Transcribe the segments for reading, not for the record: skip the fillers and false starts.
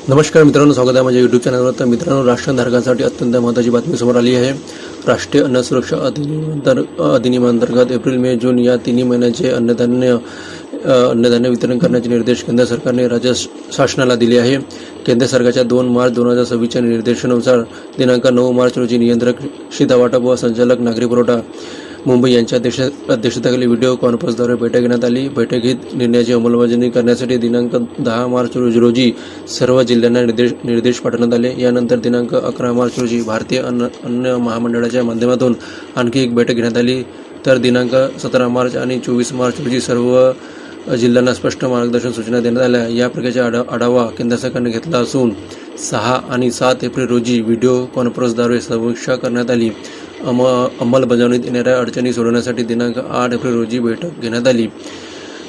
नमस्कार मित्रांनो, स्वागत आहे माझ्या यूट्यूब चॅनलवर. तर मित्रांनो, राशनधारकांसाठी अत्यंत महत्त्वाची बातमी समोर आली आहे. राष्ट्रीय अन्न सुरक्षा अधिनियमांतर्गत एप्रिल, मे, जून या तिन्ही महिन्याचे अन्नधान्य वितरण करण्याचे निर्देश केंद्र सरकारने राज्य शासनाला दिले आहे. केंद्र सरकारच्या 2 मार्च 2026च्या निर्देशानुसार दिनांक 9 मार्च रोजी नियंत्रक, शीतवाटप व संचालक, नागरी पुरवठा मुंबई यांच्या अध्यक्षतेखाली व्हिडिओ कॉन्फरन्सद्वारे बैठक घेण्यात आली. बैठकीत निर्णयाची अंमलबजावणी करण्यासाठी दिनांक 10 मार्च रोजी सर्व जिल्ह्यांना निर्देश पाठवण्यात आले. यानंतर दिनांक 11 मार्च रोजी भारतीय अन्न महामंडळाच्या माध्यमातून आणखी एक बैठक घेण्यात आली. तर दिनांक 17 मार्च आणि 24 मार्च रोजी सर्व जिल्ह्यांना स्पष्ट मार्गदर्शन सूचना देण्यात आल्या. या प्रकारचा आढावा केंद्र सरकारने घेतला असून 6 आणि 7 एप्रिल रोजी व्हिडिओ कॉन्फरन्सद्वारे समीक्षा करण्यात आली. अंमलबजावणीत येणाऱ्या अडचणी सोडवण्यासाठी दिनांक 8 एप्रिल रोजी बैठक घेण्यात आली.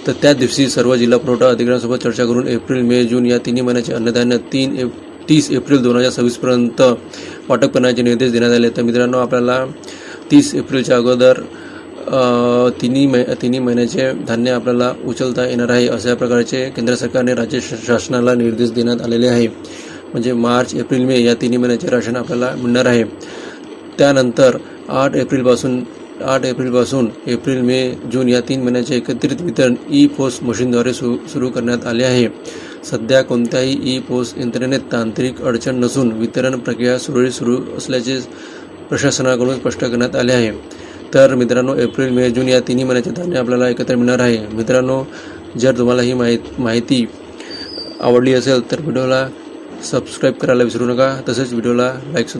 तर त्याच दिवशी सर्व जिल्हा पुरवठा अधिकाऱ्यांसोबत चर्चा करून एप्रिल, मे, जून या तिन्ही महिन्याचे अन्नधान्य 30 एप्रिल 2026पर्यंत वाटप करण्याचे निर्देश देण्यात आले. तर मित्रांनो, आपल्याला 30 एप्रिलच्या अगोदर तिन्ही महिन्याचे धान्य आपल्याला उचलता येणार आहे, अशा प्रकारचे केंद्र सरकारने राज्य शासनाला निर्देश देण्यात आलेले आहे. म्हणजे मार्च, एप्रिल, मे या तिन्ही महिन्याचे राशन आपल्याला मिळणार आहे. त्यानंतर 8 एप्रिलपासून एप्रिल, मे, जून या 3 महिन्याचे एकत्रित वितरण ई-पोस्ट मशीनद्वारे सुरू करण्यात आले आहे. सध्या कोणत्याही ई-पोस्ट यंत्रणेत तांत्रिक अडचण नसून वितरण प्रक्रिया सुरळीत सुरू असल्याचे प्रशासनाकडून स्पष्ट करण्यात आले आहे. तर मित्रांनो, एप्रिल, मे, जून या तिन्ही महिन्याचे धान्य आपल्याला एकत्र मिळणार आहे. मित्रांनो, जर तुम्हाला ही माहिती आवडली असेल तर व्हिडिओला सबस्क्राईब करायला विसरू नका. तसेच व्हिडिओला लाईक